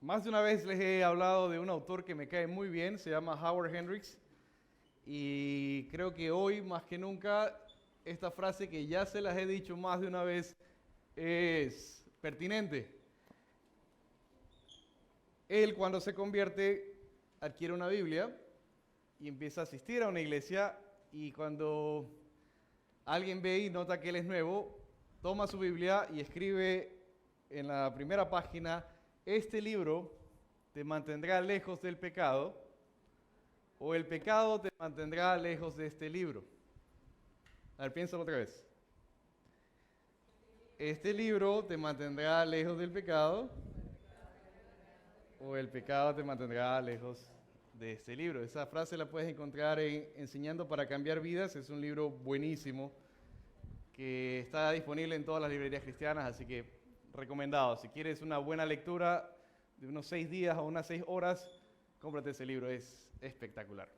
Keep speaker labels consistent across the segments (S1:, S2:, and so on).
S1: Más de una vez les he hablado de un autor que me cae muy bien, se llama Howard Hendricks, y creo que hoy más que nunca esta frase que ya se las he dicho más de una vez es pertinente. Él cuando se convierte adquiere una Biblia y empieza a asistir a una iglesia, y cuando alguien ve y nota que él es nuevo, toma su Biblia y escribe en la primera página: este libro te mantendrá lejos del pecado, o el pecado te mantendrá lejos de este libro. A ver, piénsalo otra vez. Este libro te mantendrá lejos del pecado, o el pecado te mantendrá lejos de este libro. Esa frase la puedes encontrar en Enseñando para Cambiar Vidas. Es un libro buenísimo que está disponible en todas las librerías cristianas, así que recomendado. Si quieres una buena lectura de unos 6 días o unas 6 horas, cómprate ese libro, es espectacular.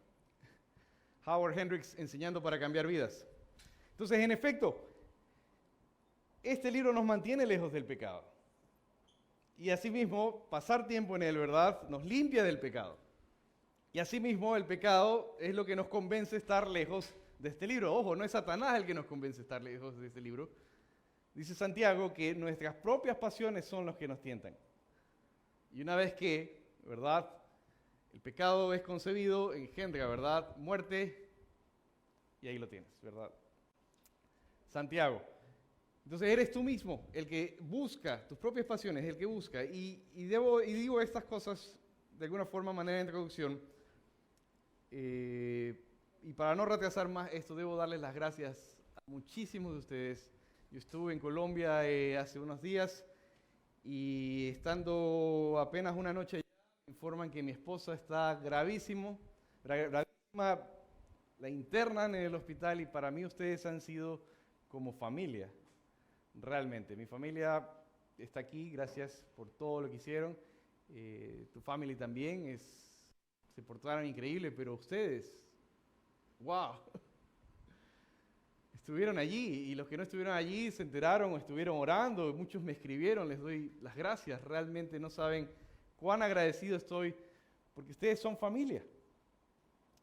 S1: Howard Hendricks, Enseñando para Cambiar Vidas. Entonces, en efecto, este libro nos mantiene lejos del pecado. Y asimismo, pasar tiempo en él, ¿verdad?, nos limpia del pecado. Y asimismo, el pecado es lo que nos convence estar lejos de este libro. Ojo, no es Satanás el que nos convence estar lejos de este libro. Dice Santiago que nuestras propias pasiones son los que nos tientan. Y una vez que, ¿verdad?, el pecado es concebido, engendra, ¿verdad?, muerte, y ahí lo tienes, ¿verdad? Santiago. Entonces eres tú mismo el que busca, tus propias pasiones, el que busca. Y digo estas cosas de alguna forma, manera de introducción. Y para no retrasar más esto, debo darles las gracias a muchísimos de ustedes. Yo estuve en Colombia hace unos días, y estando apenas una noche allá, me informan que mi esposa está gravísima, la internan en el hospital, y para mí ustedes han sido como familia, realmente. Mi familia está aquí, gracias por todo lo que hicieron. Tu familia también, se portaron increíble, pero ustedes, wow, estuvieron allí, y los que no estuvieron allí se enteraron o estuvieron orando, muchos me escribieron, les doy las gracias, realmente no saben cuán agradecido estoy, porque ustedes son familia,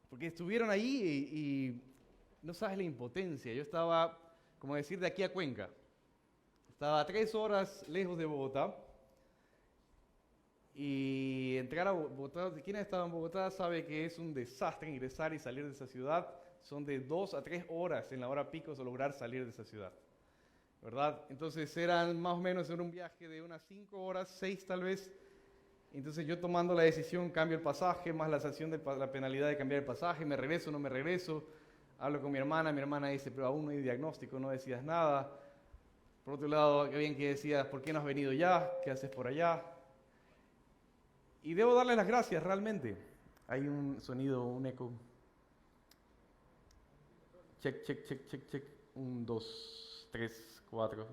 S1: porque estuvieron allí y no sabes la impotencia. Yo estaba, como decir, de aquí a Cuenca, estaba a 3 horas lejos de Bogotá, y entrar a Bogotá, quien ha estado en Bogotá sabe que es un desastre ingresar y salir de esa ciudad. Son de 2 a 3 horas en la hora pico lograr salir de esa ciudad, ¿verdad? Entonces eran más o menos en un viaje de unas 5 horas, 6 tal vez. Entonces yo tomando la decisión, cambio el pasaje, más la sanción de la penalidad de cambiar el pasaje, me regreso, no me regreso. Hablo con mi hermana dice, pero aún no hay diagnóstico, no decidas nada. Por otro lado, qué bien que decías, ¿por qué no has venido ya? ¿Qué haces por allá? Y debo darle las gracias, realmente. Hay un sonido, un eco. Check, check, check, check, check. 1, 2, 3, 4.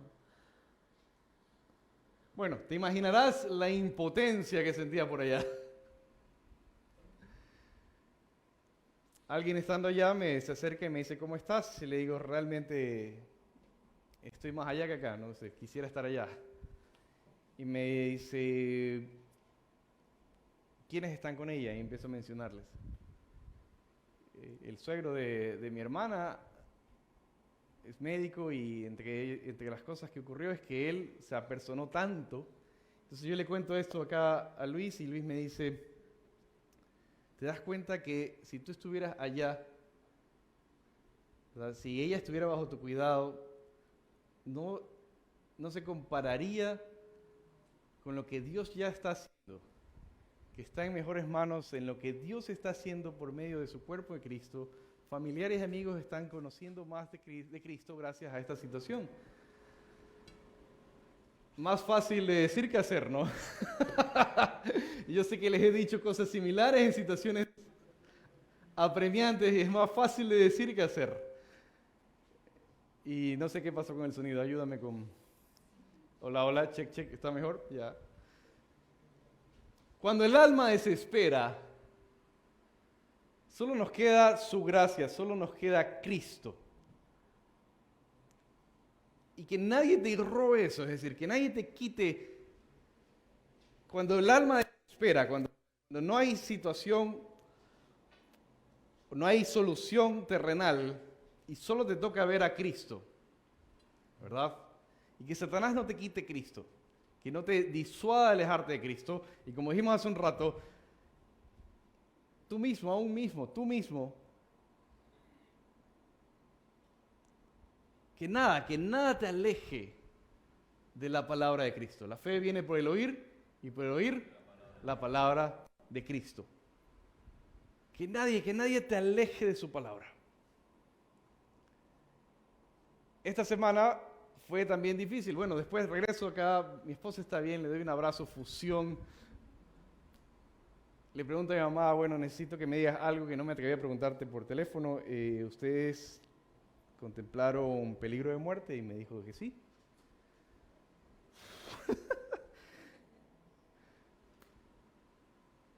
S1: Bueno, te imaginarás la impotencia que sentía por allá. Alguien estando allá se acerca y me dice, ¿cómo estás? Y le digo, realmente estoy más allá que acá, no sé, quisiera estar allá. Y me dice, ¿quiénes están con ella? Y empiezo a mencionarles. El suegro de mi hermana es médico, y entre las cosas que ocurrió es que él se apersonó tanto. Entonces yo le cuento esto acá a Luis, y Luis me dice, ¿te das cuenta que si tú estuvieras allá, ¿verdad?, si ella estuviera bajo tu cuidado, no se compararía con lo que Dios ya está haciendo, que está en mejores manos, en lo que Dios está haciendo por medio de su cuerpo de Cristo? Familiares y amigos están conociendo más de Cristo gracias a esta situación. Más fácil de decir que hacer, ¿no? Yo sé que les he dicho cosas similares en situaciones apremiantes, y es más fácil de decir que hacer. Y no sé qué pasó con el sonido, ayúdame con... Hola, hola, check, check, ¿está mejor? Ya. Cuando el alma desespera, solo nos queda su gracia, solo nos queda Cristo. Y que nadie te robe eso, es decir, que nadie te quite. Cuando el alma desespera, cuando no hay situación, no hay solución terrenal y solo te toca ver a Cristo, ¿verdad? Y que Satanás no te quite Cristo, que no te disuada de alejarte de Cristo. Y como dijimos hace un rato, tú mismo, que nada te aleje de la palabra de Cristo. La fe viene por el oír y por el oír la palabra de Cristo. Que nadie te aleje de su palabra. Esta semana fue también difícil. Bueno, después regreso acá, mi esposa está bien, le doy un abrazo, fusión. Le pregunto a mi mamá, bueno, necesito que me digas algo que no me atreví a preguntarte por teléfono. ¿Ustedes contemplaron peligro de muerte? Y me dijo que sí.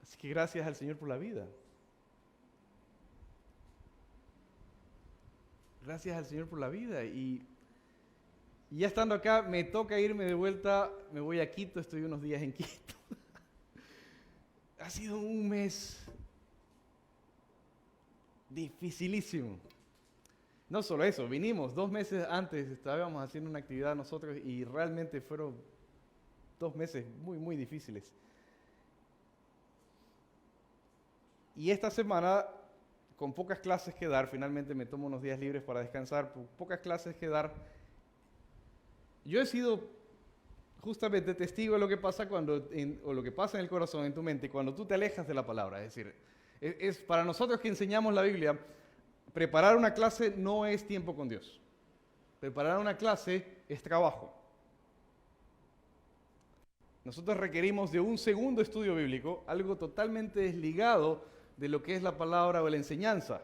S1: Así que gracias al Señor por la vida. Gracias al Señor por la vida. Y ya estando acá, me toca irme de vuelta. Me voy a Quito, estoy unos días en Quito. Ha sido un mes dificilísimo. No solo eso, vinimos 2 meses antes, estábamos haciendo una actividad nosotros y realmente fueron 2 meses muy difíciles. Y esta semana, con pocas clases que dar, finalmente me tomo unos días libres para descansar, pocas clases que dar. Yo he sido justamente testigo de lo que pasa o lo que pasa en el corazón, en tu mente, cuando tú te alejas de la palabra. Es decir, es para nosotros que enseñamos la Biblia, preparar una clase no es tiempo con Dios. Preparar una clase es trabajo. Nosotros requerimos de un segundo estudio bíblico, algo totalmente desligado de lo que es la palabra o la enseñanza.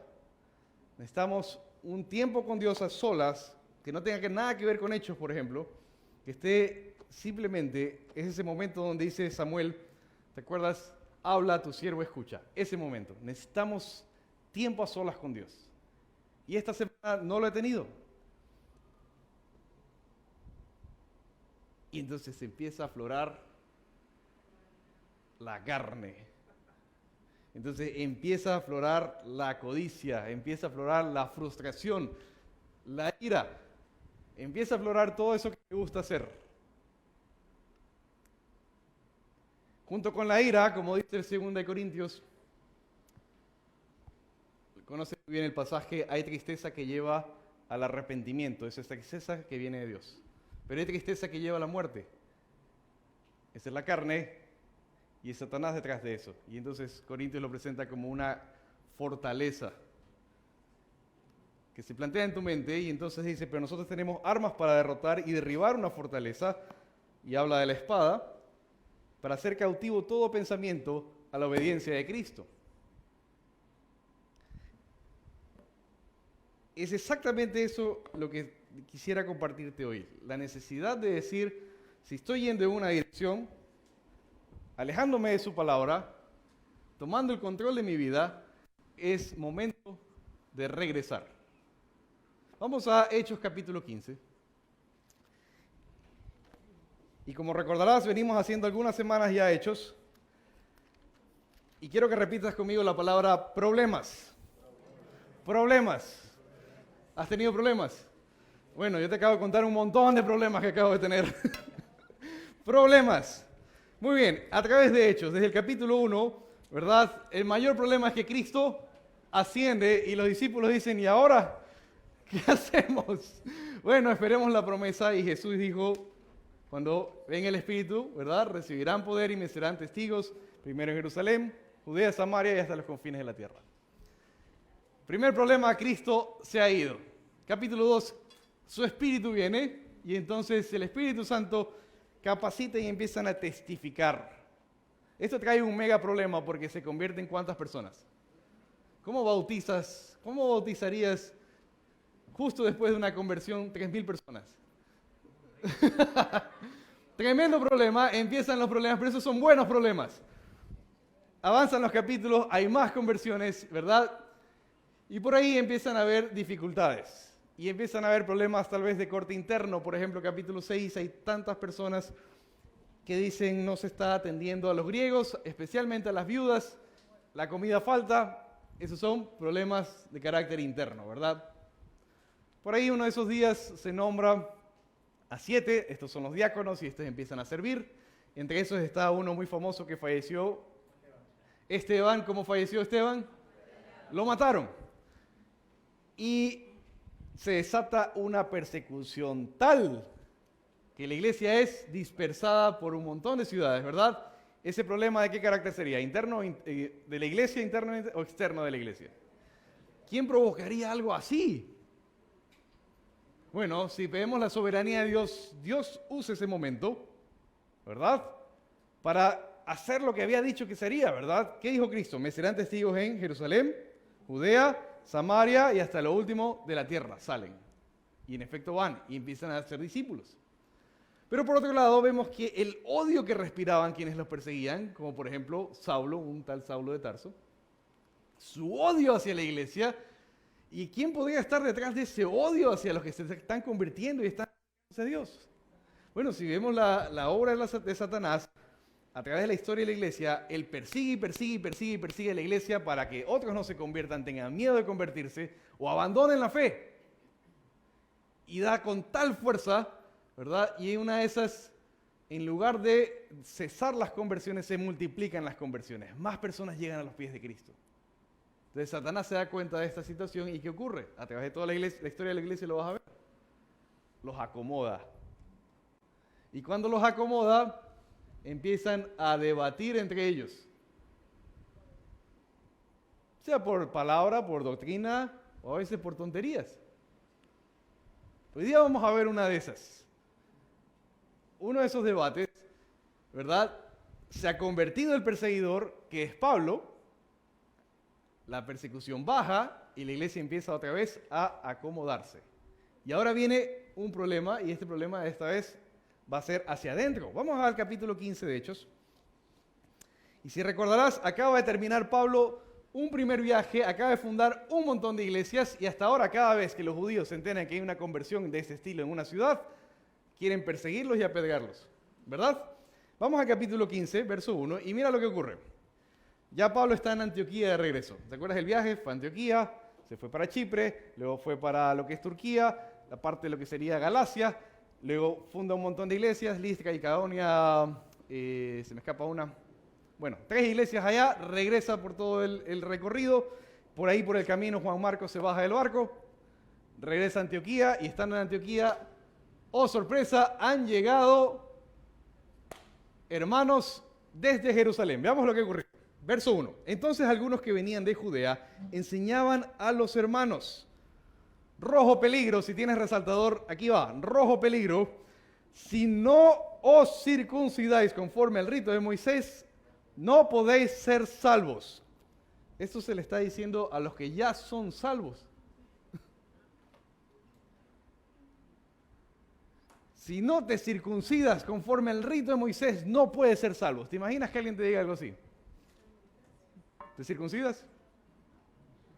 S1: Necesitamos un tiempo con Dios a solas, que no tenga nada que ver con Hechos, por ejemplo, que esté simplemente, es ese momento donde dice Samuel, ¿te acuerdas? Habla, tu siervo escucha. Ese momento. Necesitamos tiempo a solas con Dios. Y esta semana no lo he tenido. Y entonces empieza a aflorar la carne. Entonces empieza a aflorar la codicia, empieza a aflorar la frustración, la ira. Empieza a aflorar todo eso que me gusta hacer. Junto con la ira, como dice el 2 de Corintios, conoce muy bien el pasaje, hay tristeza que lleva al arrepentimiento, es esta tristeza que viene de Dios. Pero hay tristeza que lleva a la muerte. Esa es la carne y es Satanás detrás de eso. Y entonces Corintios lo presenta como una fortaleza que se plantea en tu mente y entonces dice, pero nosotros tenemos armas para derrotar y derribar una fortaleza, y habla de la espada, para hacer cautivo todo pensamiento a la obediencia de Cristo. Es exactamente eso lo que quisiera compartirte hoy. La necesidad de decir, si estoy yendo en una dirección, alejándome de su palabra, tomando el control de mi vida, es momento de regresar. Vamos a Hechos capítulo 15. Y como recordarás, venimos haciendo algunas semanas ya Hechos. Y quiero que repitas conmigo la palabra problemas. Problemas. ¿Has tenido problemas? Bueno, yo te acabo de contar un montón de problemas que acabo de tener. Problemas. Muy bien, a través de Hechos, desde el capítulo 1, ¿verdad? El mayor problema es que Cristo asciende y los discípulos dicen, ¿y ahora qué hacemos? Bueno, esperemos la promesa, y Jesús dijo, cuando venga el Espíritu, ¿verdad? Recibirán poder y me serán testigos, primero en Jerusalén, Judea, Samaria y hasta los confines de la tierra. Primer problema, Cristo se ha ido. Capítulo 2, su Espíritu viene y entonces el Espíritu Santo capacita y empiezan a testificar. Esto trae un mega problema porque se convierte en ¿cuántas personas? ¿Cómo bautizarías justo después de una conversión 3,000 personas? Tremendo problema, empiezan los problemas, pero esos son buenos problemas. Avanzan los capítulos, hay más conversiones, ¿verdad? Y por ahí empiezan a haber dificultades. Y empiezan a haber problemas tal vez de corte interno. Por ejemplo, capítulo 6, hay tantas personas que dicen no se está atendiendo a los griegos, especialmente a las viudas, la comida falta. Esos son problemas de carácter interno, ¿verdad? Por ahí uno de esos días se nombra a 7, estos son los diáconos y estos empiezan a servir. Entre esos está uno muy famoso que falleció, Esteban. ¿Cómo falleció Esteban? Lo mataron. Y se desata una persecución tal que la iglesia es dispersada por un montón de ciudades, ¿verdad? ¿Ese problema de qué carácter sería? ¿Interno de la iglesia, interno o externo de la iglesia? ¿Quién provocaría algo así? Bueno, si vemos la soberanía de Dios, Dios usa ese momento, ¿verdad? Para hacer lo que había dicho que sería, ¿verdad? ¿Qué dijo Cristo? Me serán testigos en Jerusalén, Judea, Samaria y hasta lo último de la tierra. Salen. Y en efecto van y empiezan a ser discípulos. Pero por otro lado vemos que el odio que respiraban quienes los perseguían, como por ejemplo Saulo, un tal Saulo de Tarso, su odio hacia la iglesia, ¿y quién podría estar detrás de ese odio hacia los que se están convirtiendo y están hacia Dios? Bueno, si vemos la obra de Satanás, a través de la historia de la iglesia, él persigue y persigue y persigue y persigue a la iglesia para que otros no se conviertan, tengan miedo de convertirse o abandonen la fe. Y da con tal fuerza, ¿verdad? Y en una de esas, en lugar de cesar las conversiones, se multiplican las conversiones. Más personas llegan a los pies de Cristo. Entonces Satanás se da cuenta de esta situación y ¿qué ocurre? A través de toda la historia de la iglesia lo vas a ver. Los acomoda. Y cuando los acomoda, empiezan a debatir entre ellos. Sea por palabra, por doctrina, o a veces por tonterías. Hoy día vamos a ver una de esas. Uno de esos debates, ¿verdad? Se ha convertido el perseguidor, que es Pablo. La persecución baja y la iglesia empieza otra vez a acomodarse. Y ahora viene un problema, y este problema esta vez va a ser hacia adentro. Vamos al capítulo 15 de Hechos. Y si recordarás, acaba de terminar Pablo un primer viaje, acaba de fundar un montón de iglesias, y hasta ahora cada vez que los judíos se enteran que hay una conversión de este estilo en una ciudad, quieren perseguirlos y apedrearlos, ¿verdad? Vamos al capítulo 15, verso 1, y mira lo que ocurre. Ya Pablo está en Antioquía de regreso. ¿Te acuerdas del viaje? Fue a Antioquía, se fue para Chipre, luego fue para lo que es Turquía, la parte de lo que sería Galacia, luego funda un montón de iglesias, Listra, Icaonia, se me escapa una. Bueno, 3 iglesias allá, regresa por todo el recorrido, por ahí por el camino Juan Marcos se baja del barco, regresa a Antioquía y estando en Antioquía, oh sorpresa, han llegado hermanos desde Jerusalén. Veamos lo que ocurrió. Verso 1. Entonces algunos que venían de Judea enseñaban a los hermanos. Rojo peligro, si tienes resaltador, aquí va. Rojo peligro. Si no os circuncidáis conforme al rito de Moisés, no podéis ser salvos. Esto se le está diciendo a los que ya son salvos. Si no te circuncidas conforme al rito de Moisés, no puedes ser salvo. ¿Te imaginas que alguien te diga algo así? ¿Te circuncidas?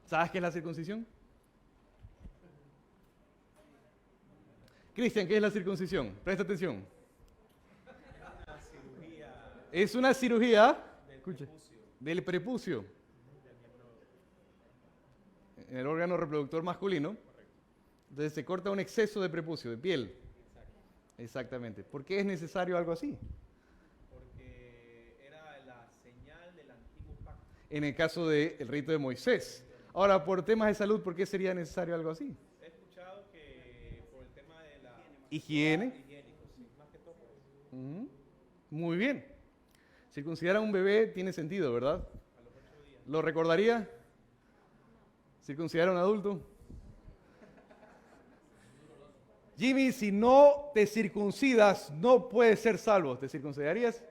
S1: ¿Sabes qué es la circuncisión? Cristian, ¿qué es la circuncisión? Presta atención. Es una cirugía del prepucio. En el órgano reproductor masculino. Entonces se corta un exceso de prepucio, de piel. Exactamente. ¿Por qué es necesario algo así?
S2: Porque era la señal del antiguo pacto.
S1: En el caso del rito de Moisés. Ahora, por temas de salud, ¿por qué sería necesario algo así?
S2: He escuchado que por el tema de la
S1: Higiene.
S2: higiénico, sí, más que todo por eso.
S1: Muy bien. Circuncidar a un bebé tiene sentido, ¿verdad?
S2: A los 8 días.
S1: ¿Lo recordaría? ¿Circuncidar a un adulto? Jimmy, si no te circuncidas, no puedes ser salvo. ¿Te circuncidarías?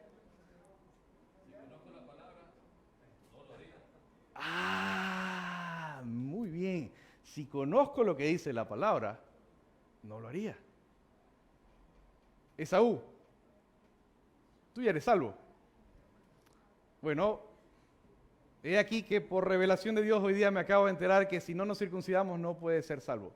S1: Ah, muy bien. Si conozco lo que dice la palabra, no lo haría. Esaú, tú ya eres salvo. Bueno, he aquí que por revelación de Dios hoy día me acabo de enterar que si no nos circuncidamos no puede ser salvo.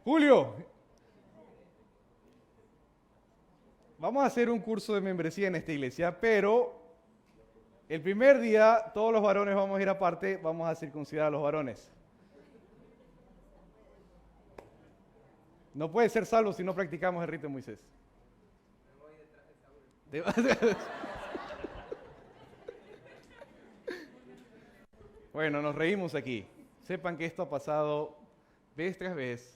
S1: Julio, vamos a hacer un curso de membresía en esta iglesia, pero el primer día todos los varones vamos a ir aparte, vamos a circuncidar a los varones. No puede ser salvo si no practicamos el rito de Moisés. Bueno, nos reímos aquí. Sepan que esto ha pasado vez tras vez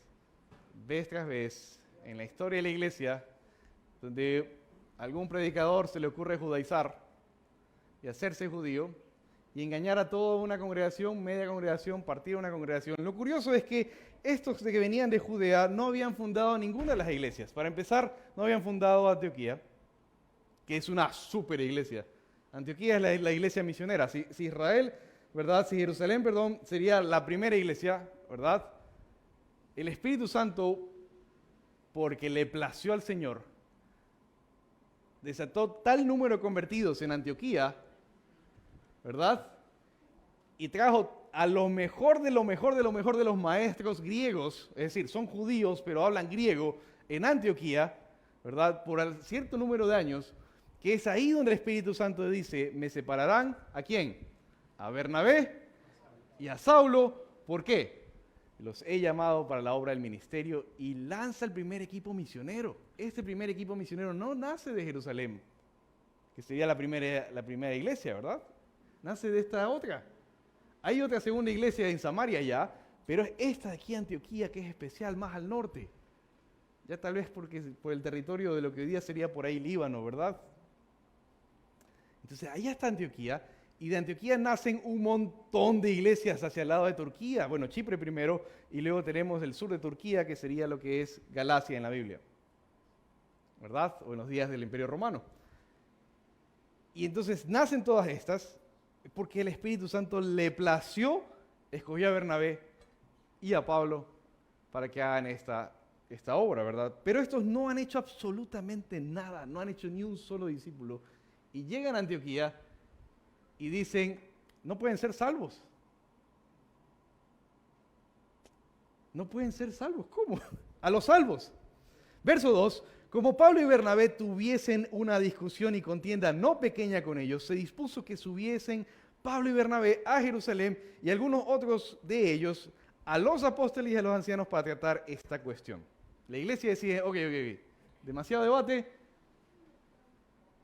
S1: en la historia de la iglesia, donde a algún predicador se le ocurre judaizar y hacerse judío y engañar a toda una congregación, media congregación, partir de una congregación. Lo curioso es que estos que venían de Judea no habían fundado ninguna de las iglesias. Para empezar, no habían fundado Antioquía, que es una super iglesia. Antioquía es la iglesia misionera. Si Israel, ¿verdad? Si Jerusalén, perdón, sería la primera iglesia, ¿verdad? El Espíritu Santo, porque le plació al Señor, desató tal número de convertidos en Antioquía, ¿verdad? Y trajo a lo mejor de lo mejor de lo mejor de los maestros griegos, es decir, son judíos pero hablan griego en Antioquía, ¿verdad? Por cierto número de años, que es ahí donde el Espíritu Santo dice, me separarán, ¿a quién? A Bernabé y a Saulo. ¿Por qué? Los he llamado para la obra del ministerio y lanza el primer equipo misionero. Este primer equipo misionero no nace de Jerusalén, que sería la primera iglesia, ¿verdad? Nace de esta otra. Hay otra segunda iglesia en Samaria ya, pero es esta de aquí, Antioquía, que es especial, más al norte. Ya tal vez por el territorio de lo que hoy día sería por ahí Líbano, ¿verdad? Entonces, allá está Antioquía, y de Antioquía nacen un montón de iglesias hacia el lado de Turquía. Bueno, Chipre primero, y luego tenemos el sur de Turquía, que sería lo que es Galacia en la Biblia, ¿verdad? O en los días del Imperio Romano. Y entonces nacen todas estas, porque el Espíritu Santo le plació, escogió a Bernabé y a Pablo para que hagan esta obra, ¿verdad? Pero estos no han hecho absolutamente nada, no han hecho ni un solo discípulo. Y llegan a Antioquía y dicen, no pueden ser salvos. No pueden ser salvos, ¿cómo? A los salvos. Verso 2. Como Pablo y Bernabé tuviesen una discusión y contienda no pequeña con ellos, se dispuso que subiesen Pablo y Bernabé a Jerusalén y algunos otros de ellos a los apóstoles y a los ancianos para tratar esta cuestión. La iglesia decide, ok, demasiado debate,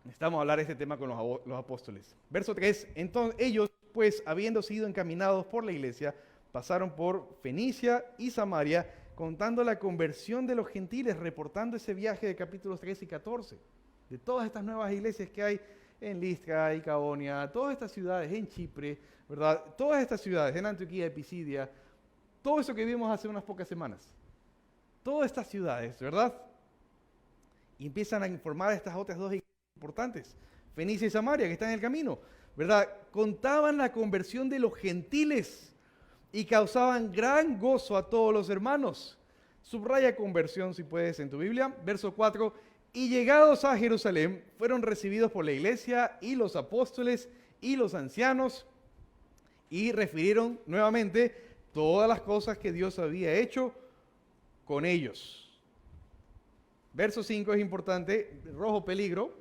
S1: necesitamos hablar de este tema con los apóstoles. Verso 3, entonces ellos, pues, habiendo sido encaminados por la iglesia, pasaron por Fenicia y Samaria, contando la conversión de los gentiles, reportando ese viaje de capítulos 13 y 14, de todas estas nuevas iglesias que hay en Listra, Icaonia, todas estas ciudades en Chipre, ¿verdad? Todas estas ciudades en Antioquía y Pisidia, todo eso que vimos hace unas pocas semanas. Todas estas ciudades, ¿verdad? Y empiezan a informar a estas otras dos iglesias importantes, Fenicia y Samaria, que están en el camino, ¿verdad? Contaban la conversión de los gentiles y causaban gran gozo a todos los hermanos. Subraya conversión si puedes en tu Biblia. Verso 4, y llegados a Jerusalén, fueron recibidos por la iglesia y los apóstoles y los ancianos y refirieron nuevamente todas las cosas que Dios había hecho con ellos. Verso 5 es importante, rojo peligro,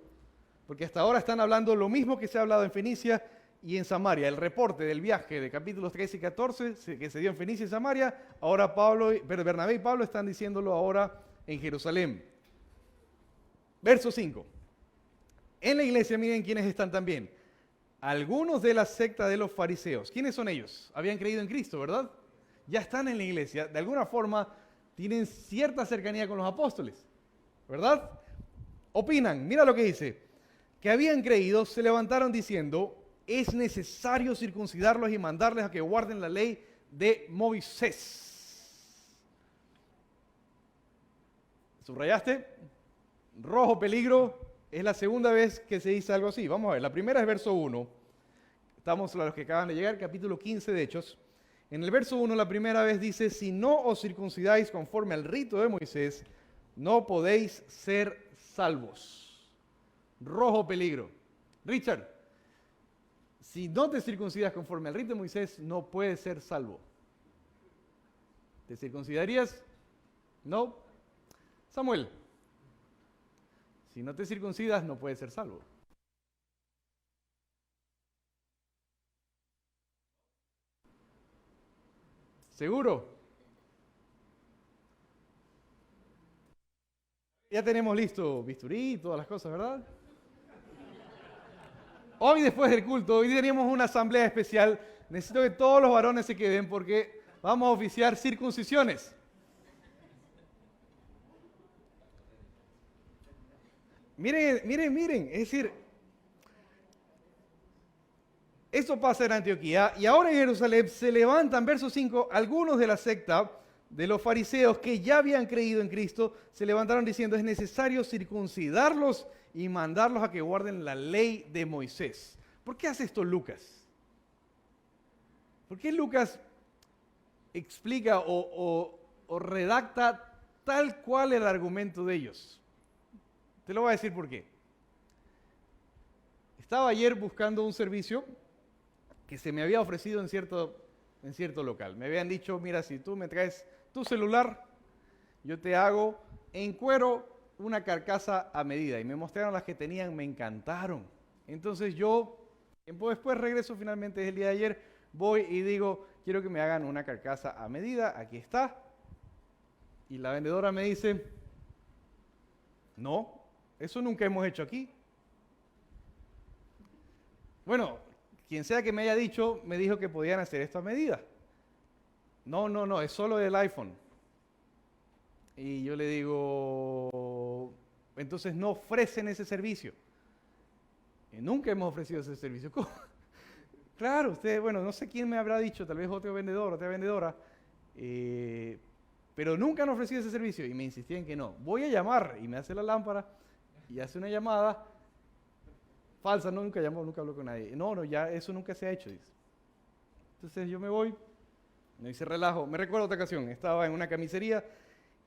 S1: porque hasta ahora están hablando lo mismo que se ha hablado en Fenicia y en Samaria. El reporte del viaje de capítulos 13 y 14 que se dio en Fenicia y Samaria, ahora Bernabé y Pablo están diciéndolo ahora en Jerusalén. Verso 5. En la iglesia, miren quiénes están también. Algunos de la secta de los fariseos. ¿Quiénes son ellos? Habían creído en Cristo, ¿verdad? Ya están en la iglesia. De alguna forma tienen cierta cercanía con los apóstoles, ¿verdad? Opinan, mira lo que dice. Que habían creído, se levantaron diciendo, es necesario circuncidarlos y mandarles a que guarden la ley de Moisés. ¿Subrayaste? Rojo peligro, es la segunda vez que se dice algo así. Vamos a ver, la primera es verso 1. Estamos a los que acaban de llegar, capítulo 15 de Hechos. En el verso 1 la primera vez dice, si no os circuncidáis conforme al rito de Moisés, no podéis ser salvos. Rojo peligro. Richard, si no te circuncidas conforme al rito de Moisés, no puedes ser salvo. ¿Te circuncidarías? No. Samuel, si no te circuncidas no puedes ser salvo. ¿Seguro? Ya tenemos listo bisturí y todas las cosas, ¿verdad? Hoy después del culto, hoy tenemos una asamblea especial. Necesito que todos los varones se queden porque vamos a oficiar circuncisiones. Miren. Es decir, esto pasa en Antioquía y ahora en Jerusalén se levantan, verso 5, algunos de la secta de los fariseos que ya habían creído en Cristo, se levantaron diciendo es necesario circuncidarlos y mandarlos a que guarden la ley de Moisés. ¿Por qué hace esto Lucas? ¿Por qué Lucas explica o redacta tal cual el argumento de ellos? Te lo voy a decir por qué. Estaba ayer buscando un servicio que se me había ofrecido en cierto local. Me habían dicho, mira, si tú me traes tu celular, yo te hago en cuero una carcasa a medida. Y me mostraron las que tenían, me encantaron. Entonces yo, tiempo después, regreso finalmente el día de ayer, voy y digo, quiero que me hagan una carcasa a medida, aquí está. Y la vendedora me dice, no, eso nunca hemos hecho aquí. Bueno, quien sea que me haya dicho, me dijo que podían hacer esto a medida. No, es solo del iPhone. Y yo le digo, entonces no ofrecen ese servicio. Y nunca hemos ofrecido ese servicio. ¿Cómo? Claro, usted, bueno, no sé quién me habrá dicho, tal vez otro vendedor, otra vendedora, pero nunca han ofrecido ese servicio. Y me insistían que no. Voy a llamar y me hace la lámpara y hace una llamada falsa, no, nunca llamó, nunca habló con nadie. No, ya eso nunca se ha hecho, dice. Entonces yo me voy, me hice relajo. Me recuerdo otra ocasión, estaba en una camisería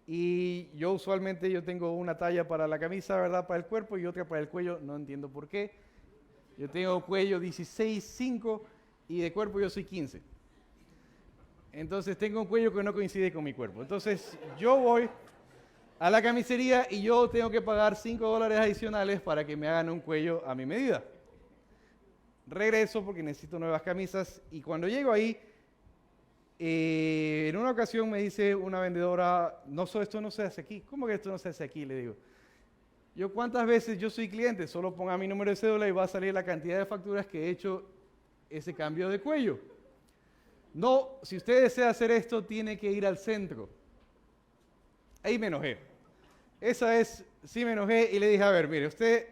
S1: y yo usualmente tengo una talla para la camisa, ¿verdad? Para el cuerpo y otra para el cuello, no entiendo por qué. Yo tengo cuello 16.5 y de cuerpo yo soy 15. Entonces tengo un cuello que no coincide con mi cuerpo. Entonces yo voy a la camisería y yo tengo que pagar $5 adicionales para que me hagan un cuello a mi medida. Regreso porque necesito nuevas camisas y cuando llego ahí, en una ocasión me dice una vendedora, no, esto no se hace aquí. ¿Cómo que esto no se hace aquí? Le digo. Yo cuántas veces yo soy cliente, solo ponga mi número de cédula y va a salir la cantidad de facturas que he hecho ese cambio de cuello. No, si usted desea hacer esto, tiene que ir al centro. Ahí me enojé. Sí me enojé y le dije, a ver, mire, usted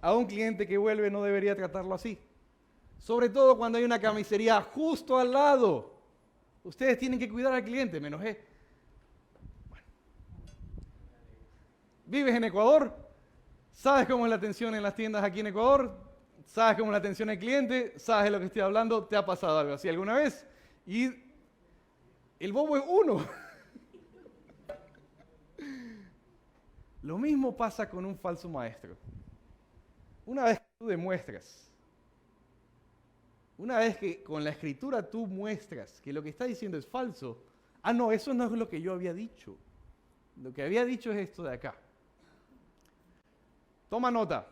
S1: a un cliente que vuelve no debería tratarlo así. Sobre todo cuando hay una camisería justo al lado. Ustedes tienen que cuidar al cliente, me enojé. Bueno. ¿Vives en Ecuador? ¿Sabes cómo es la atención en las tiendas aquí en Ecuador? ¿Sabes cómo es la atención al cliente? ¿Sabes de lo que estoy hablando? ¿Te ha pasado algo así alguna vez? Y el bobo es uno. Lo mismo pasa con un falso maestro. Una vez que tú demuestras, una vez que con la escritura tú muestras que lo que está diciendo es falso, no, eso no es lo que yo había dicho. Lo que había dicho es esto de acá. Toma nota.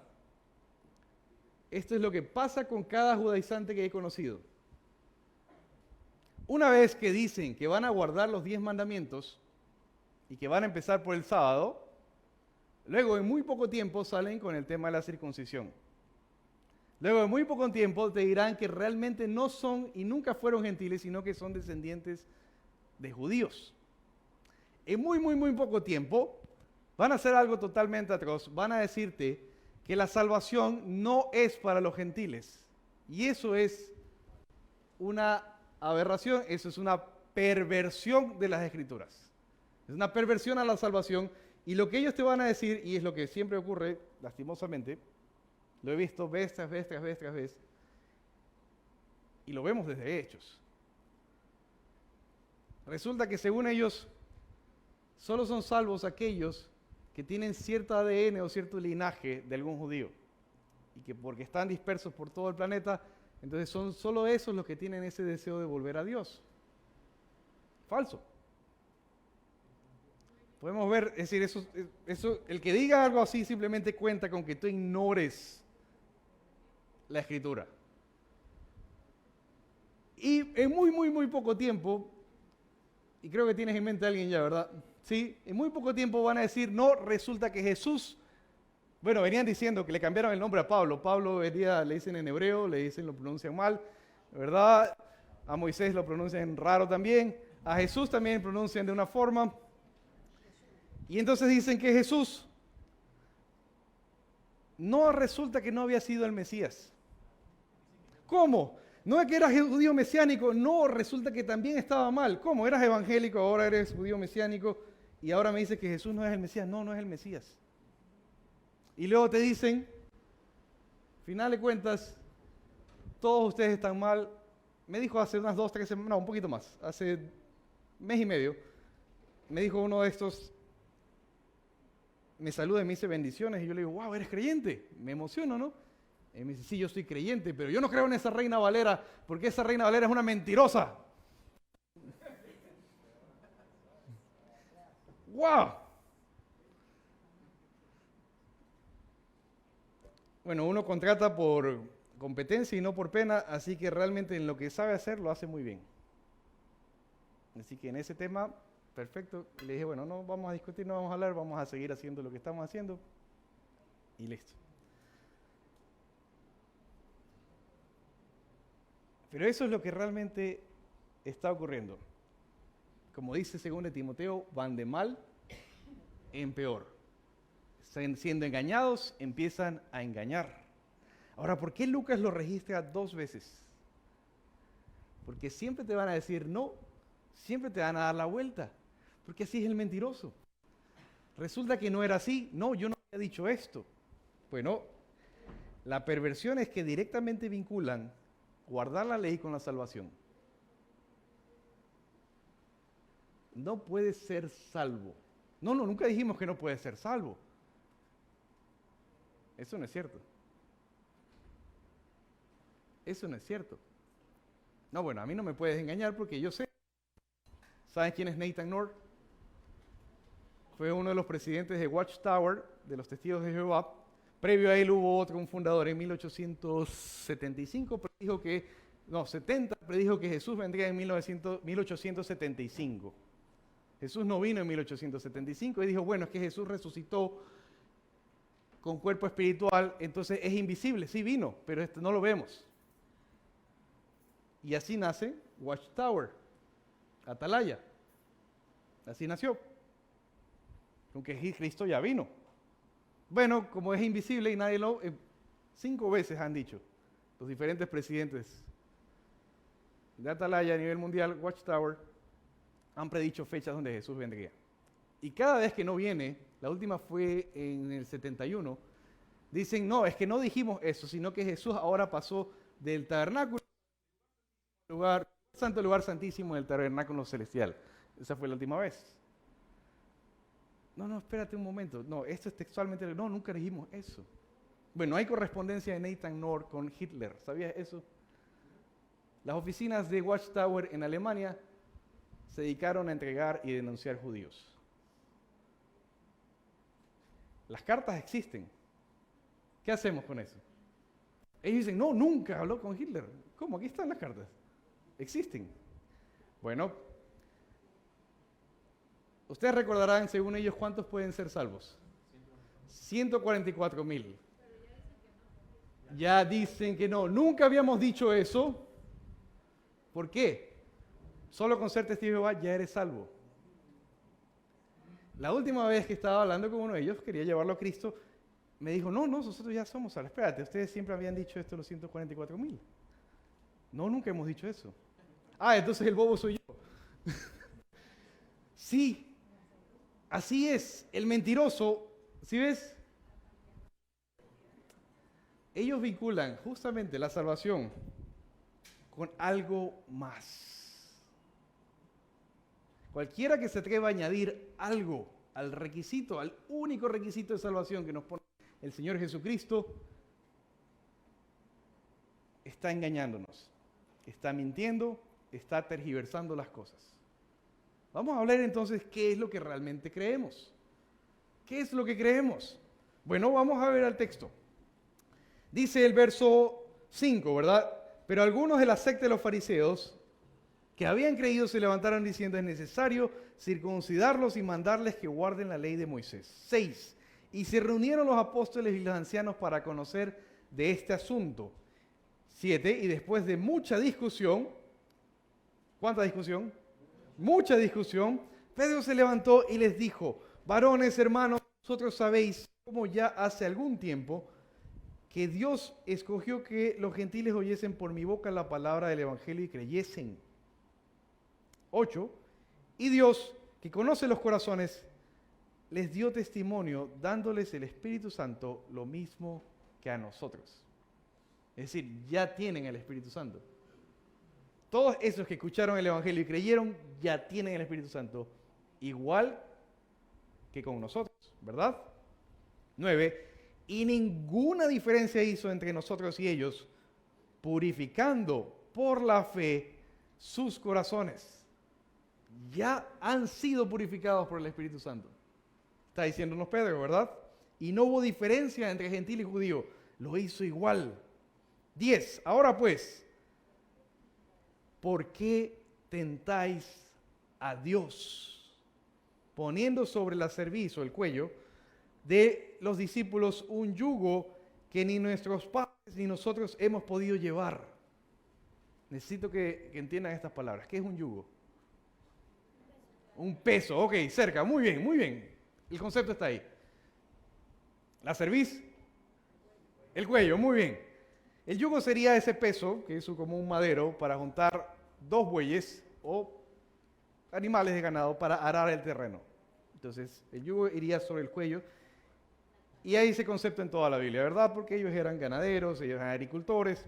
S1: Esto es lo que pasa con cada judaizante que he conocido. Una vez que dicen que van a guardar los 10 mandamientos y que van a empezar por el sábado, luego en muy poco tiempo salen con el tema de la circuncisión. Luego de muy poco tiempo te dirán que realmente no son y nunca fueron gentiles, sino que son descendientes de judíos. En muy poco tiempo van a hacer algo totalmente atroz. Van a decirte que la salvación no es para los gentiles. Y eso es una aberración, eso es una perversión de las Escrituras. Es una perversión a la salvación. Y lo que ellos te van a decir, y es lo que siempre ocurre, lastimosamente, lo he visto vez tras vez, y lo vemos desde Hechos. Resulta que según ellos, solo son salvos aquellos que tienen cierto ADN o cierto linaje de algún judío. Y que porque están dispersos por todo el planeta, entonces son solo esos los que tienen ese deseo de volver a Dios. Falso. Podemos ver, es decir, el que diga algo así simplemente cuenta con que tú ignores la Escritura. Y en muy poco tiempo, y creo que tienes en mente a alguien ya, ¿verdad? Sí, en muy poco tiempo van a decir, no, resulta que Jesús, bueno, venían diciendo que le cambiaron el nombre a Pablo. Pablo venía, le dicen en hebreo, le dicen, lo pronuncian mal, ¿verdad? A Moisés lo pronuncian raro también, a Jesús también pronuncian de una forma. Y entonces dicen que Jesús no resulta que no había sido el Mesías. ¿Cómo? No es que eras judío mesiánico, no, resulta que también estaba mal. ¿Cómo? Eras evangélico, ahora eres judío mesiánico y ahora me dices que Jesús no es el Mesías. No, no es el Mesías. Y luego te dicen, final de cuentas, todos ustedes están mal. Me dijo hace unas 2, 3 semanas, no, un poquito más, hace mes y medio, me dijo uno de estos, me saluda y me dice bendiciones y yo le digo, wow, ¿eres creyente? Me emociono, ¿no? Y me dice, sí, yo soy creyente, pero yo no creo en esa Reina Valera porque esa Reina Valera es una mentirosa. ¡Wow! Bueno, uno contrata por competencia y no por pena, así que realmente en lo que sabe hacer lo hace muy bien. Así que en ese tema, perfecto. Le dije, bueno, no vamos a discutir, no vamos a hablar, vamos a seguir haciendo lo que estamos haciendo y listo. Pero eso es lo que realmente está ocurriendo. Como dice 2 Timoteo, van de mal en peor. Están siendo engañados, empiezan a engañar. Ahora, ¿por qué Lucas lo registra 2 veces? Porque siempre te van a decir no, siempre te van a dar la vuelta, porque así es el mentiroso. Resulta que no era así, no, yo no había dicho esto. Bueno, la perversión es que directamente vinculan guardar la ley con la salvación. No puedes ser salvo. No, nunca dijimos que no puedes ser salvo. Eso no es cierto. Eso no es cierto. No, bueno, a mí no me puedes engañar porque yo sé. ¿Saben quién es Nathan North? Fue uno de los presidentes de Watchtower, de los Testigos de Jehová. Previo a él hubo otro, un fundador en 1875, predijo que, no, 70, predijo que Jesús vendría en 1875. Jesús no vino en 1875 y dijo, bueno, es que Jesús resucitó con cuerpo espiritual, entonces es invisible, sí vino, pero no lo vemos. Y así nace Watchtower, Atalaya. Así nació. Aunque Cristo ya vino. Bueno, como es invisible y nadie lo... 5 veces han dicho los diferentes presidentes de Atalaya a nivel mundial, Watchtower, han predicho fechas donde Jesús vendría. Y cada vez que no viene, la última fue en el 71, dicen, no, es que no dijimos eso, sino que Jesús ahora pasó del tabernáculo al lugar santísimo del tabernáculo celestial. Esa fue la última vez. No, espérate un momento. No, esto es textualmente, no, nunca dijimos eso. Bueno, hay correspondencia de Nathan North con Hitler, ¿sabías eso? Las oficinas de Watchtower en Alemania se dedicaron a entregar y denunciar judíos. Las cartas existen. ¿Qué hacemos con eso? Ellos dicen, no, nunca habló con Hitler. ¿Cómo? Aquí están las cartas. Existen. Bueno, ustedes recordarán, según ellos, ¿cuántos pueden ser salvos? 144,000. Ya dicen que no. Nunca habíamos dicho eso. ¿Por qué? Solo con ser testigo de Jehová ya eres salvo. La última vez que estaba hablando con uno de ellos, quería llevarlo a Cristo, me dijo, no, nosotros ya somos salvos. Espérate, ustedes siempre habían dicho esto los 144,000. No, nunca hemos dicho eso. Ah, entonces el bobo soy yo. Sí, así es. El mentiroso, ¿sí ves? Ellos vinculan justamente la salvación con algo más. Cualquiera que se atreva a añadir algo al requisito, al único requisito de salvación que nos pone el Señor Jesucristo, está engañándonos, está mintiendo, está tergiversando las cosas. Vamos a hablar entonces qué es lo que realmente creemos. ¿Qué es lo que creemos? Bueno, vamos a ver al texto. Dice el verso 5, ¿verdad? Pero algunos de la secta de los fariseos que habían creído se levantaron diciendo: es necesario circuncidarlos y mandarles que guarden la ley de Moisés. 6. Y se reunieron los apóstoles y los ancianos para conocer de este asunto. 7. Y después de mucha discusión, ¿cuánta discusión? Mucha discusión, Pedro se levantó y les dijo: varones, hermanos, vosotros sabéis cómo ya hace algún tiempo que Dios escogió que los gentiles oyesen por mi boca la palabra del evangelio y creyesen. 8. Y Dios, que conoce los corazones, les dio testimonio dándoles el Espíritu Santo lo mismo que a nosotros. Es decir, ya tienen el Espíritu Santo. Todos esos que escucharon el evangelio y creyeron ya tienen el Espíritu Santo, igual que con nosotros, ¿verdad? 9. Y ninguna diferencia hizo entre nosotros y ellos, purificando por la fe sus corazones. Ya han sido purificados por el Espíritu Santo. Está diciéndonos Pedro, ¿verdad? Y no hubo diferencia entre gentil y judío. Lo hizo igual. 10. Ahora pues, ¿por qué tentáis a Dios, poniendo sobre la cerviz o el cuello de los discípulos un yugo que ni nuestros padres ni nosotros hemos podido llevar? Necesito que entiendan estas palabras. ¿Qué es un yugo? Un peso, ok, cerca, muy bien, muy bien. El concepto está ahí. La cerviz, el cuello, muy bien. El yugo sería ese peso, que es como un madero, para juntar dos bueyes o animales de ganado para arar el terreno. Entonces, el yugo iría sobre el cuello. Y hay ese concepto en toda la Biblia, ¿verdad? Porque ellos eran ganaderos, ellos eran agricultores.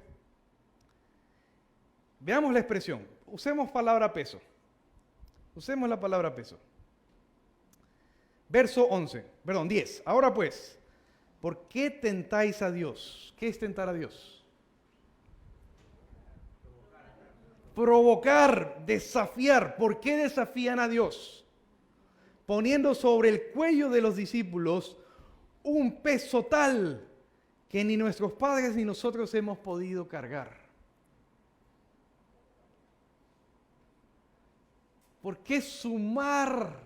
S1: Veamos la expresión. Usemos palabra peso. Usemos la palabra peso. Verso 10. Ahora pues, ¿por qué tentáis a Dios? ¿Qué es tentar a Dios? Provocar, desafiar. ¿Por qué desafían a Dios? Poniendo sobre el cuello de los discípulos un peso tal que ni nuestros padres ni nosotros hemos podido cargar. ¿Por qué sumar,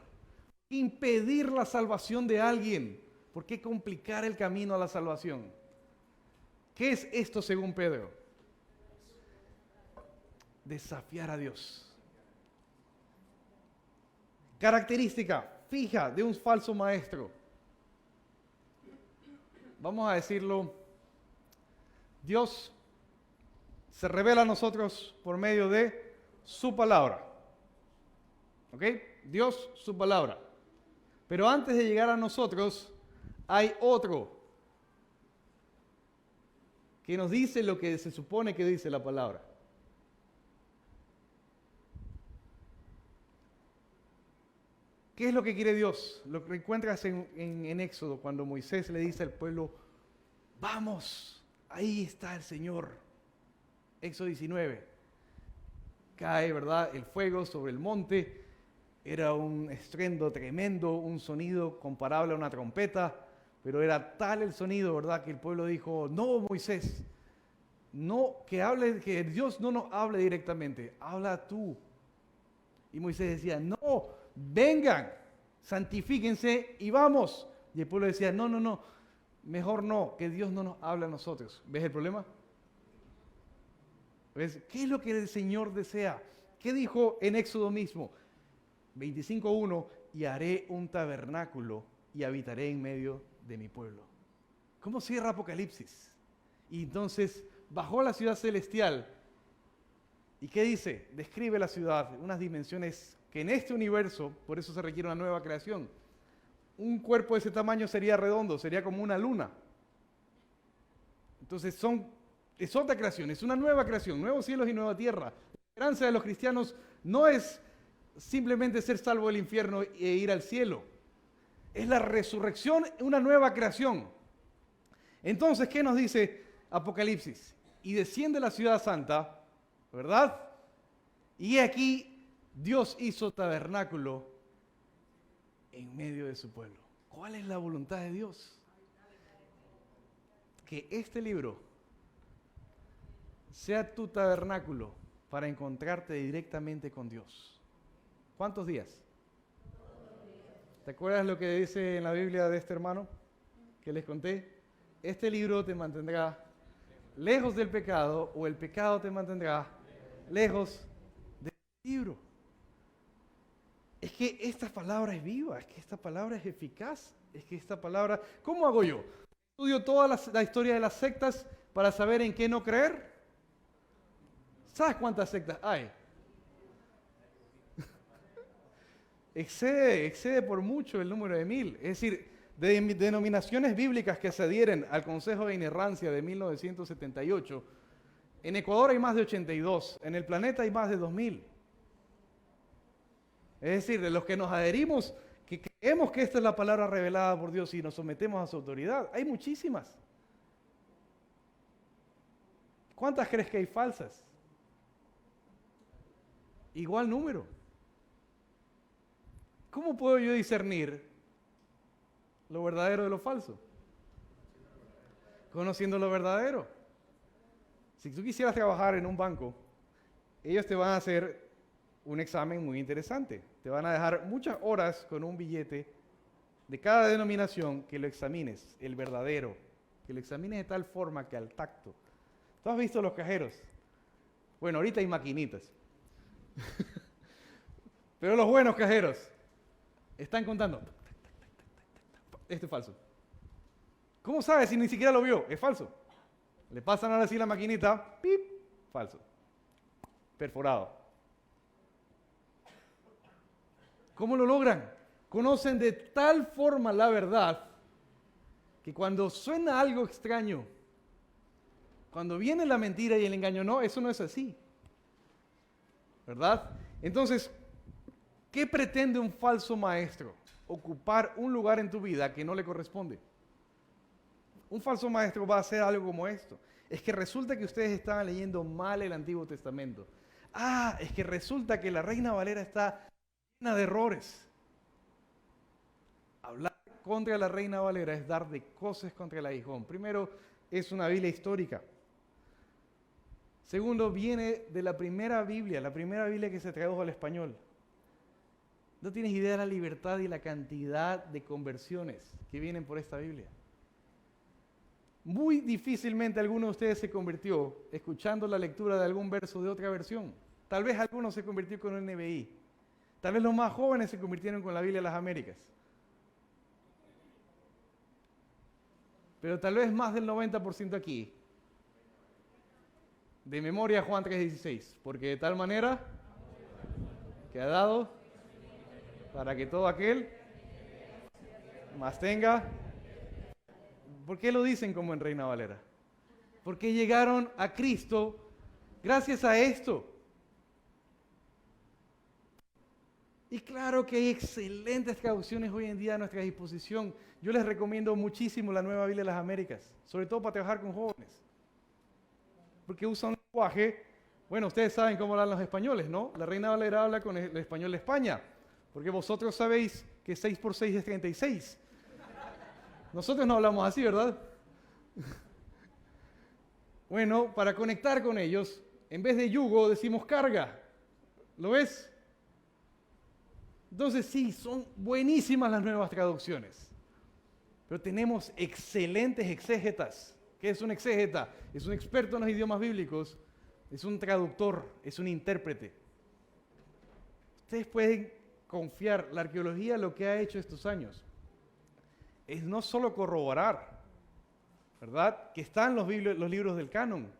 S1: impedir la salvación de alguien? ¿Por qué complicar el camino a la salvación? ¿Qué es esto según Pedro? Desafiar a Dios. Característica fija de un falso maestro. Vamos a decirlo, Dios se revela a nosotros por medio de su palabra. ¿Ok? Dios, su palabra. Pero antes de llegar a nosotros, hay otro que nos dice lo que se supone que dice la palabra. ¿Qué es lo que quiere Dios? Lo que encuentras en Éxodo, cuando Moisés le dice al pueblo: vamos, ahí está el Señor. Éxodo 19. Cae, ¿verdad?, el fuego sobre el monte. Era un estruendo tremendo, un sonido comparable a una trompeta, pero era tal el sonido, ¿verdad?, que el pueblo dijo: no, Moisés, no, que Dios no nos hable directamente, habla tú. Y Moisés decía: no, vengan, santifíquense y vamos. Y el pueblo decía: no, mejor no, que Dios no nos hable a nosotros. ¿Ves el problema? ¿Ves? ¿Qué es lo que el Señor desea? ¿Qué dijo en Éxodo mismo? 25:1: y haré un tabernáculo y habitaré en medio de mi pueblo. ¿Cómo cierra Apocalipsis? Y entonces bajó a la ciudad celestial. ¿Y qué dice? Describe la ciudad, unas dimensiones que en este universo, por eso se requiere una nueva creación. Un cuerpo de ese tamaño sería redondo, sería como una luna. Entonces es otra creación, es una nueva creación, nuevos cielos y nueva tierra. La esperanza de los cristianos no es simplemente ser salvo del infierno e ir al cielo. Es la resurrección, una nueva creación. Entonces, ¿qué nos dice Apocalipsis? Y desciende la ciudad santa, ¿verdad? Y aquí Dios hizo tabernáculo en medio de su pueblo. ¿Cuál es la voluntad de Dios? Que este libro sea tu tabernáculo para encontrarte directamente con Dios. ¿Cuántos días? ¿Te acuerdas lo que dice en la Biblia de este hermano que les conté? Este libro te mantendrá lejos del pecado, o el pecado te mantendrá lejos del libro. Es que esta palabra es viva, es que esta palabra es eficaz, es que esta palabra... ¿Cómo hago yo? Estudio toda la historia de las sectas para saber en qué no creer. ¿Sabes cuántas sectas hay? Excede por mucho el número de 1000. Es decir, de denominaciones bíblicas que se adhieren al Consejo de Inerrancia de 1978, en Ecuador hay más de 82, en el planeta hay más de 2000. Es decir, de los que nos adherimos, que creemos que esta es la palabra revelada por Dios y nos sometemos a su autoridad, hay muchísimas. ¿Cuántas crees que hay falsas? Igual número. ¿Cómo puedo yo discernir lo verdadero de lo falso? Conociendo lo verdadero. Si tú quisieras trabajar en un banco, ellos te van a hacer un examen muy interesante. Te van a dejar muchas horas con un billete de cada denominación que lo examines, el verdadero, que lo examines de tal forma que al tacto. ¿Tú has visto los cajeros? Bueno, ahorita hay maquinitas. Pero los buenos cajeros están contando. Esto es falso. ¿Cómo sabes si ni siquiera lo vio? Es falso. Le pasan ahora así la maquinita, ¡pip! Falso. Perforado. ¿Cómo lo logran? Conocen de tal forma la verdad que cuando suena algo extraño, cuando viene la mentira y el engaño, no, eso no es así. ¿Verdad? Entonces, ¿qué pretende un falso maestro? Ocupar un lugar en tu vida que no le corresponde. Un falso maestro va a hacer algo como esto. Es que resulta que ustedes estaban leyendo mal el Antiguo Testamento. Ah, es que resulta que la Reina Valera está llena de errores. Hablar contra la Reina Valera es dar de coces contra el aguijón. Primero, es una Biblia histórica. Segundo, viene de la primera Biblia que se tradujo al español. No tienes idea de la libertad y la cantidad de conversiones que vienen por esta Biblia. Muy difícilmente alguno de ustedes se convirtió escuchando la lectura de algún verso de otra versión. Tal vez alguno se convirtió con el NBI. Tal vez los más jóvenes se convirtieron con la Biblia de las Américas. Pero tal vez más del 90% aquí. De memoria Juan 3:16. Porque de tal manera que ha dado para que todo aquel más tenga. ¿Por qué lo dicen como en Reina Valera? Porque llegaron a Cristo gracias a esto. Y claro que hay excelentes traducciones hoy en día a nuestra disposición. Yo les recomiendo muchísimo la Nueva Biblia de las Américas, sobre todo para trabajar con jóvenes. Porque usa un lenguaje, bueno, ustedes saben cómo hablan los españoles, ¿no? La Reina Valera habla con el español de España. Porque vosotros sabéis que 6 por 6 es 36. Nosotros no hablamos así, ¿verdad? Bueno, para conectar con ellos, en vez de yugo decimos carga. ¿Lo ves? Entonces sí, son buenísimas las nuevas traducciones. Pero tenemos excelentes exégetas. ¿Qué es un exégeta? Es un experto en los idiomas bíblicos. Es un traductor, es un intérprete. Ustedes pueden confiar, la arqueología lo que ha hecho estos años es no solo corroborar, ¿verdad?, que están los libros del canon.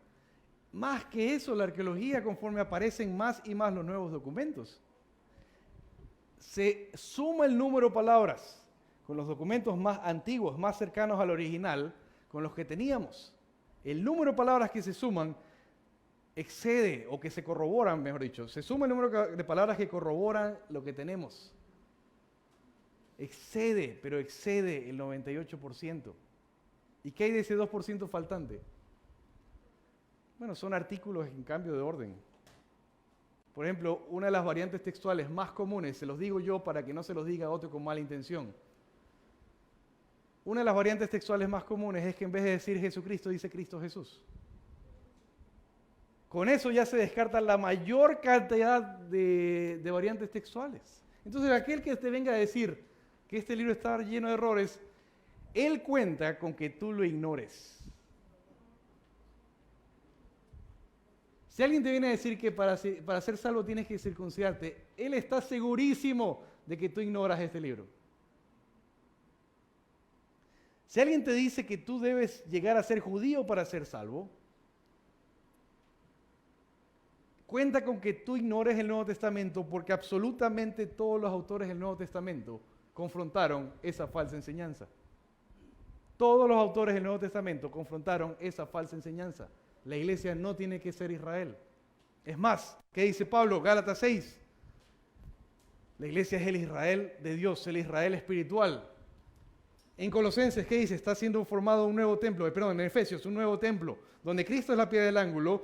S1: Más que eso, la arqueología, conforme aparecen más y más los nuevos documentos, se suma el número de palabras con los documentos más antiguos, más cercanos al original, con los que teníamos. El número de palabras que se suman excede, o que se corroboran, mejor dicho, se suma el número de palabras que corroboran lo que tenemos. Excede, pero excede el 98%. ¿Y qué hay de ese 2% faltante? Bueno, son artículos en cambio de orden. Por ejemplo, una de las variantes textuales más comunes, se los digo yo para que no se los diga otro con mala intención. Una de las variantes textuales más comunes es que en vez de decir Jesucristo, dice Cristo Jesús. Con eso ya se descarta la mayor cantidad de variantes textuales. Entonces, aquel que te venga a decir que este libro está lleno de errores, él cuenta con que tú lo ignores. Si alguien te viene a decir que para ser salvo tienes que circuncidarte, él está segurísimo de que tú ignoras este libro. Si alguien te dice que tú debes llegar a ser judío para ser salvo, cuenta con que tú ignores el Nuevo Testamento, porque absolutamente todos los autores del Nuevo Testamento confrontaron esa falsa enseñanza. Todos los autores del Nuevo Testamento confrontaron esa falsa enseñanza. La iglesia no tiene que ser Israel. Es más, ¿qué dice Pablo? Gálatas 6. La iglesia es el Israel de Dios, el Israel espiritual. En Colosenses, ¿qué dice? Está siendo formado un nuevo templo, en Efesios, un nuevo templo, donde Cristo es la piedra del ángulo,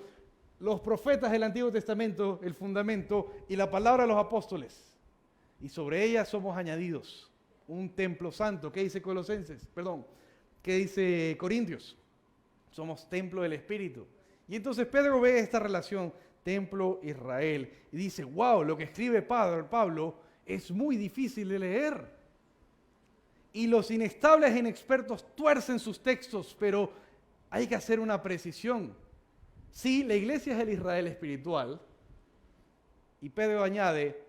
S1: los profetas del Antiguo Testamento, el fundamento, y la palabra de los apóstoles. Y sobre ella somos añadidos un templo santo. ¿Qué dice ¿Qué dice Corintios? Somos templo del Espíritu. Y entonces Pedro ve esta relación templo-Israel y dice, wow, lo que escribe Pablo es muy difícil de leer. Y los inestables e inexpertos tuercen sus textos, pero hay que hacer una precisión. Sí, la iglesia es el Israel espiritual. Y Pedro añade,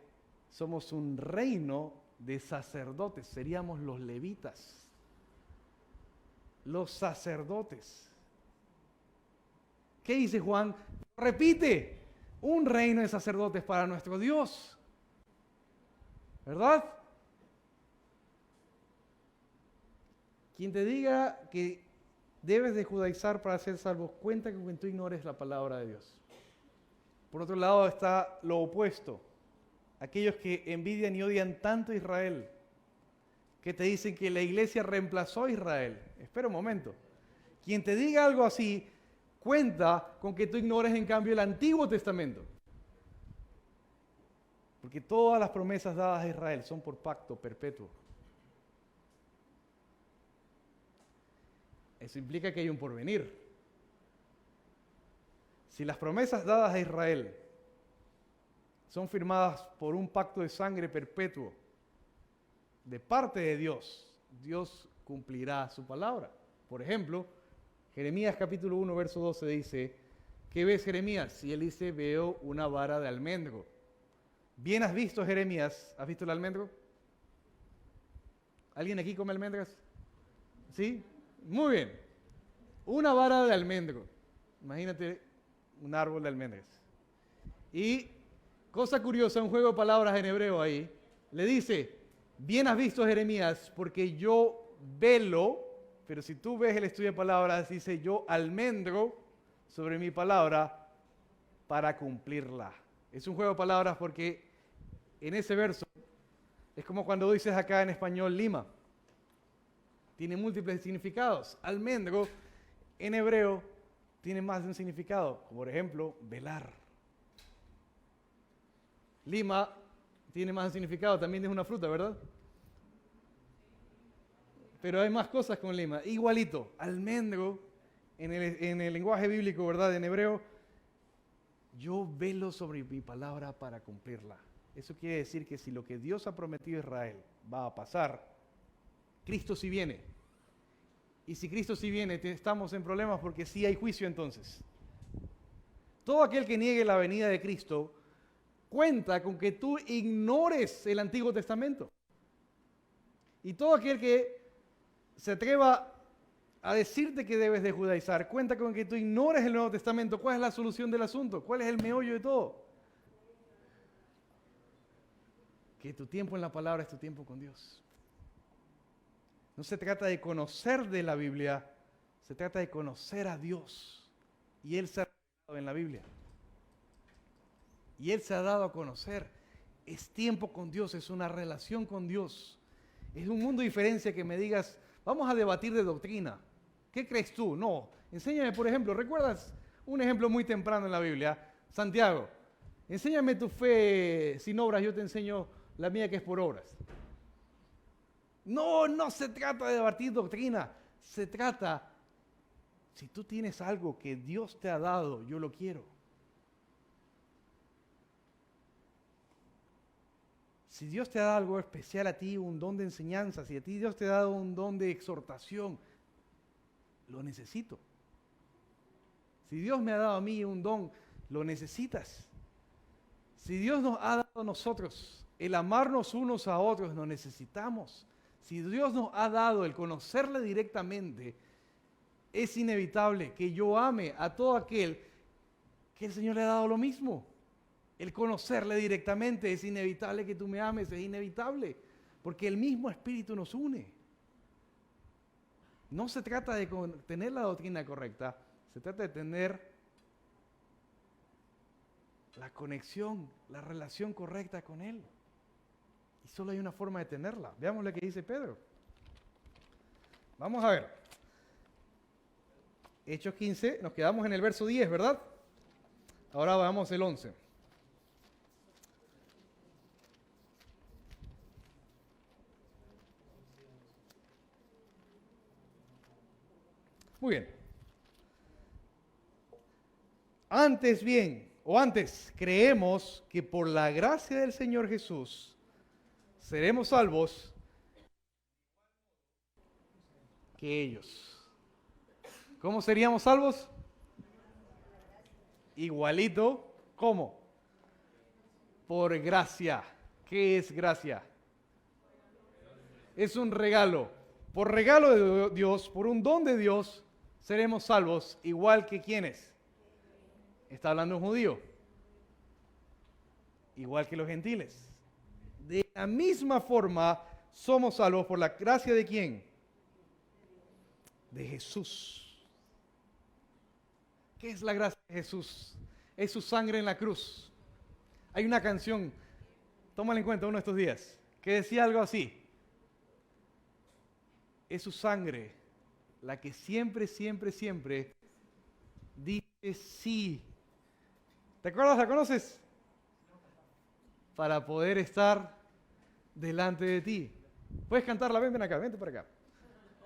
S1: somos un reino de sacerdotes, seríamos los levitas. Los sacerdotes. ¿Qué dice Juan? Repite, un reino de sacerdotes para nuestro Dios. ¿Verdad? Quien te diga que debes de judaizar para ser salvo, cuenta con que tú ignores la palabra de Dios. Por otro lado está lo opuesto. Aquellos que envidian y odian tanto a Israel, que te dicen que la iglesia reemplazó a Israel. Espera un momento. Quien te diga algo así, cuenta con que tú ignores en cambio el Antiguo Testamento. Porque todas las promesas dadas a Israel son por pacto perpetuo. Eso implica que hay un porvenir. Si las promesas dadas a Israel son firmadas por un pacto de sangre perpetuo de parte de Dios, Dios cumplirá su palabra. Por ejemplo, Jeremías capítulo 1, verso 12 dice, ¿qué ves, Jeremías? Y él dice, veo una vara de almendro. Bien has visto, Jeremías. ¿Has visto el almendro? ¿Alguien aquí come almendras? ¿Sí? Muy bien. Una vara de almendro. Imagínate un árbol de almendras. Y, cosa curiosa, un juego de palabras en hebreo ahí, le dice, bien has visto, Jeremías, porque yo velo, pero si tú ves el estudio de palabras, dice yo almendro sobre mi palabra para cumplirla. Es un juego de palabras porque en ese verso es como cuando dices acá en español Lima. Tiene múltiples significados. Almendro en hebreo tiene más de un significado. Como por ejemplo, velar. Lima tiene más de un significado. También es una fruta, ¿verdad? Pero hay más cosas con lima. Igualito, almendro, en el lenguaje bíblico, ¿verdad? En hebreo, yo velo sobre mi palabra para cumplirla. Eso quiere decir que si lo que Dios ha prometido a Israel va a pasar, Cristo sí viene. Y si Cristo sí viene, estamos en problemas porque sí hay juicio entonces. Todo aquel que niegue la venida de Cristo cuenta con que tú ignores el Antiguo Testamento. Y todo aquel que se atreva a decirte que debes de judaizar, cuenta con que tú ignores el Nuevo Testamento. ¿Cuál es la solución del asunto? ¿Cuál es el meollo de todo? Que tu tiempo en la palabra es tu tiempo con Dios. No se trata de conocer de la Biblia, se trata de conocer a Dios. Y Él se ha revelado en la Biblia. Y Él se ha dado a conocer. Es tiempo con Dios, es una relación con Dios. Es un mundo de diferencia que me digas, vamos a debatir de doctrina. ¿Qué crees tú? No. Enséñame, por ejemplo, ¿recuerdas un ejemplo muy temprano en la Biblia? Santiago. Enséñame tu fe sin obras, yo te enseño la mía que es por obras. No, no se trata de debatir doctrina, se trata, si tú tienes algo que Dios te ha dado, yo lo quiero. Si Dios te ha dado algo especial a ti, un don de enseñanza, si a ti Dios te ha dado un don de exhortación, lo necesito. Si Dios me ha dado a mí un don, lo necesitas. Si Dios nos ha dado a nosotros el amarnos unos a otros, lo necesitamos. Si Dios nos ha dado el conocerle directamente, es inevitable que yo ame a todo aquel que el Señor le ha dado lo mismo. El conocerle directamente es inevitable que tú me ames, es inevitable, porque el mismo Espíritu nos une. No se trata de tener la doctrina correcta, se trata de tener la conexión, la relación correcta con Él. Y solo hay una forma de tenerla. Veamos lo que dice Pedro. Vamos a ver. Hechos 15, nos quedamos en el verso 10, ¿verdad? Ahora vamos el 11. Muy bien. Antes, creemos que por la gracia del Señor Jesús seremos salvos que ellos. ¿Cómo seríamos salvos? Igualito, ¿cómo? Por gracia. ¿Qué es gracia? Es un regalo. Por regalo de Dios, por un don de Dios, seremos salvos, igual que ¿quiénes? Está hablando un judío. Igual que los gentiles. De la misma forma, somos salvos por la gracia de ¿quién? De Jesús. ¿Qué es la gracia de Jesús? Es su sangre en la cruz. Hay una canción, tómala en cuenta uno de estos días, que decía algo así. Es su sangre la que siempre, siempre, siempre dice sí. ¿Te acuerdas? ¿La conoces? Para poder estar delante de ti. ¿Puedes cantarla? Ven acá, vente para acá.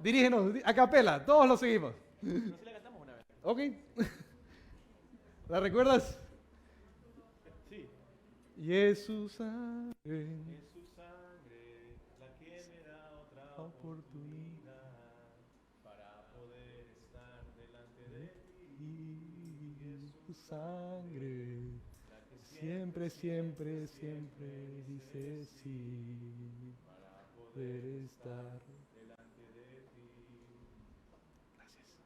S1: Dirígenos, a capela, todos lo seguimos.
S2: No sé, la cantamos una vez.
S1: Ok. ¿La recuerdas?
S2: Sí.
S1: Y es su sangre.
S2: Es su sangre la que me da otra oportunidad para poder estar delante de ti.
S1: Y es su sangre. Siempre, siempre, siempre dice sí. Para poder estar
S2: delante de ti.
S1: Gracias.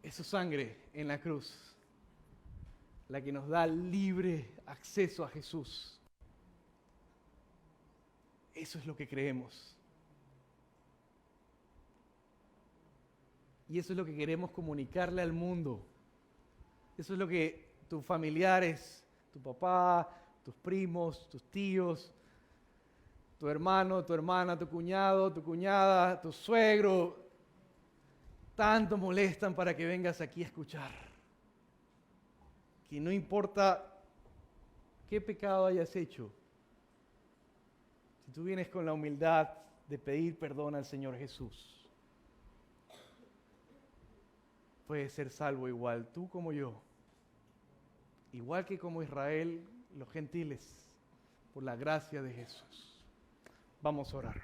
S1: Es su sangre en la cruz la que nos da libre acceso a Jesús. Eso es lo que creemos. Y eso es lo que queremos comunicarle al mundo. Eso es lo que tus familiares, tu papá, tus primos, tus tíos, tu hermano, tu hermana, tu cuñado, tu cuñada, tu suegro, tanto molestan para que vengas aquí a escuchar. Que no importa qué pecado hayas hecho, si tú vienes con la humildad de pedir perdón al Señor Jesús, puedes ser salvo igual tú como yo, igual que como Israel, los gentiles, por la gracia de Jesús. Vamos a orar.